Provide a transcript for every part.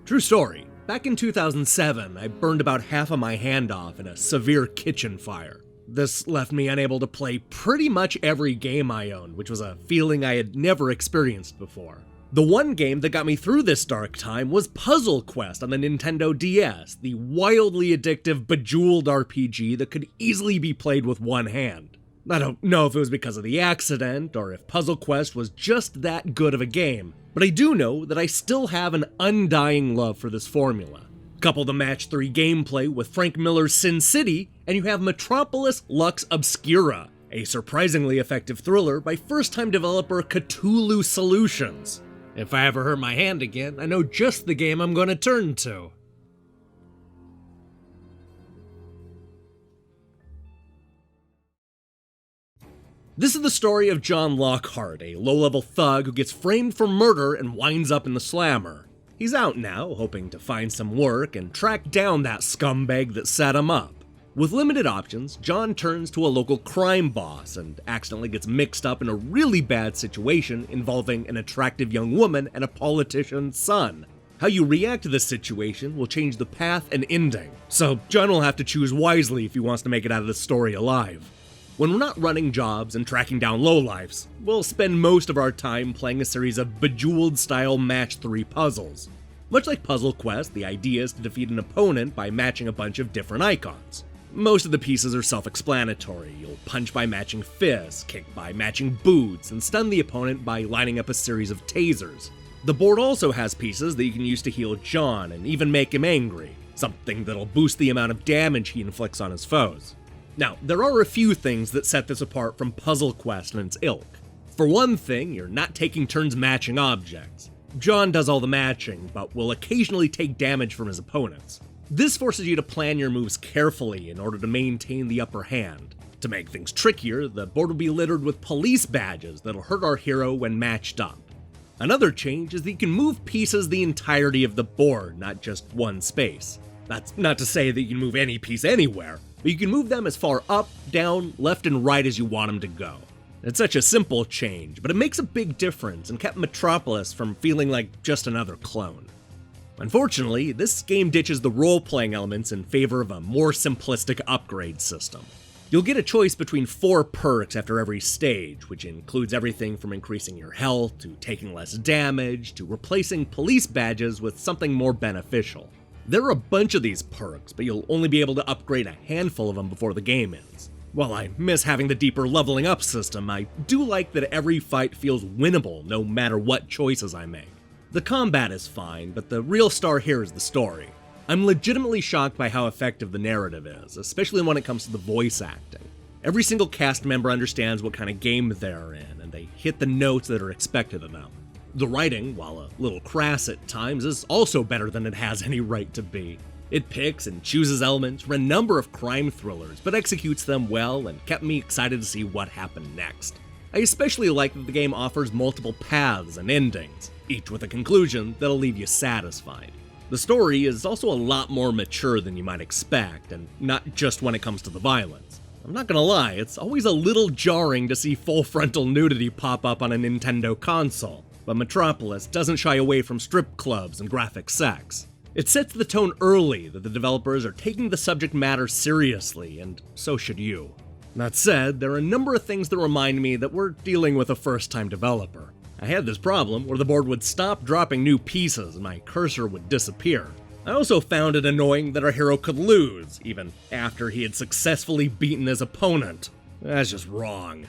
True story, back in 2007, I burned about half of my hand off in a severe kitchen fire. This left me unable to play pretty much every game I owned, which was a feeling I had never experienced before. The one game that got me through this dark time was Puzzle Quest on the Nintendo DS, the wildly addictive, bejeweled RPG that could easily be played with one hand. I don't know if it was because of the accident, or if Puzzle Quest was just that good of a game, but I do know that I still have an undying love for this formula. Couple the match 3 gameplay with Frank Miller's Sin City, and you have Metropolis Lux Obscura, a surprisingly effective thriller by first-time developer Ktulhu Solutions. If I ever hurt my hand again, I know just the game I'm going to turn to. This is the story of John Lockhart, a low-level thug who gets framed for murder and winds up in the slammer. He's out now, hoping to find some work and track down that scumbag that set him up. With limited options, John turns to a local crime boss and accidentally gets mixed up in a really bad situation involving an attractive young woman and a politician's son. How you react to this situation will change the path and ending, so John will have to choose wisely if he wants to make it out of the story alive. When we're not running jobs and tracking down lowlifes, we'll spend most of our time playing a series of Bejeweled-style Match 3 puzzles. Much like Puzzle Quest, the idea is to defeat an opponent by matching a bunch of different icons. Most of the pieces are self-explanatory. You'll punch by matching fists, kick by matching boots, and stun the opponent by lining up a series of tasers. The board also has pieces that you can use to heal John and even make him angry, something that'll boost the amount of damage he inflicts on his foes. Now, there are a few things that set this apart from Puzzle Quest and its ilk. For one thing, you're not taking turns matching objects. John does all the matching, but will occasionally take damage from his opponents. This forces you to plan your moves carefully in order to maintain the upper hand. To make things trickier, the board will be littered with police badges that'll hurt our hero when matched up. Another change is that you can move pieces the entirety of the board, not just one space. That's not to say that you can move any piece anywhere, but you can move them as far up, down, left, and right as you want them to go. It's such a simple change, but it makes a big difference and kept Metropolis from feeling like just another clone. Unfortunately, this game ditches the role-playing elements in favor of a more simplistic upgrade system. You'll get a choice between 4 perks after every stage, which includes everything from increasing your health, to taking less damage, to replacing police badges with something more beneficial. There are a bunch of these perks, but you'll only be able to upgrade a handful of them before the game ends. While I miss having the deeper leveling up system, I do like that every fight feels winnable no matter what choices I make. The combat is fine, but the real star here is the story. I'm legitimately shocked by how effective the narrative is, especially when it comes to the voice acting. Every single cast member understands what kind of game they're in, and they hit the notes that are expected of them. The writing, while a little crass at times, is also better than it has any right to be. It picks and chooses elements from a number of crime thrillers, but executes them well and kept me excited to see what happened next. I especially like that the game offers multiple paths and endings, each with a conclusion that'll leave you satisfied. The story is also a lot more mature than you might expect, and not just when it comes to the violence. I'm not gonna lie, it's always a little jarring to see full frontal nudity pop up on a Nintendo console, but Metropolis doesn't shy away from strip clubs and graphic sex. It sets the tone early that the developers are taking the subject matter seriously, and so should you. That said, there are a number of things that remind me that we're dealing with a first-time developer. I had this problem where the board would stop dropping new pieces and my cursor would disappear. I also found it annoying that our hero could lose, even after he had successfully beaten his opponent. That's just wrong.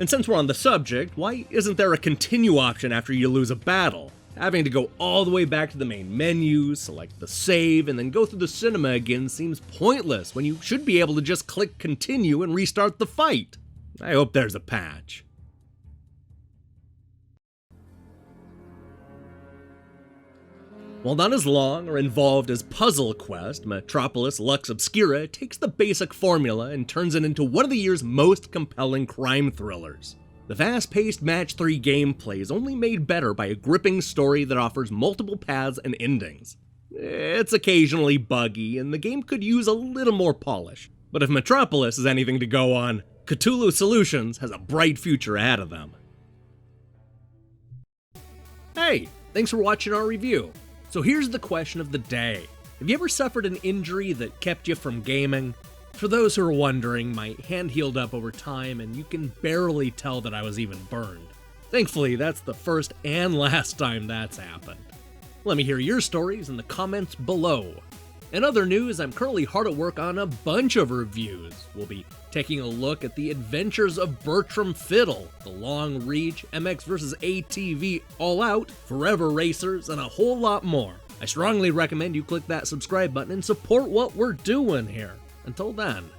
And since we're on the subject, why isn't there a continue option after you lose a battle? Having to go all the way back to the main menu, select the save, and then go through the cinema again seems pointless when you should be able to just click continue and restart the fight. I hope there's a patch. While not as long or involved as Puzzle Quest, Metropolis Lux Obscura takes the basic formula and turns it into one of the year's most compelling crime thrillers. The fast-paced Match 3 gameplay is only made better by a gripping story that offers multiple paths and endings. It's occasionally buggy, and the game could use a little more polish. But if Metropolis is anything to go on, Ktulhu Solutions has a bright future ahead of them. Hey, thanks for watching our review. So here's the question of the day. Have you ever suffered an injury that kept you from gaming? For those who are wondering, my hand healed up over time and you can barely tell that I was even burned. Thankfully, that's the first and last time that's happened. Let me hear your stories in the comments below. In other news, I'm currently hard at work on a bunch of reviews. We'll be taking a look at the adventures of Bertram Fiddle, the Long Reach, MX vs. ATV All Out, Forever Racers, and a whole lot more. I strongly recommend you click that subscribe button and support what we're doing here. Until then.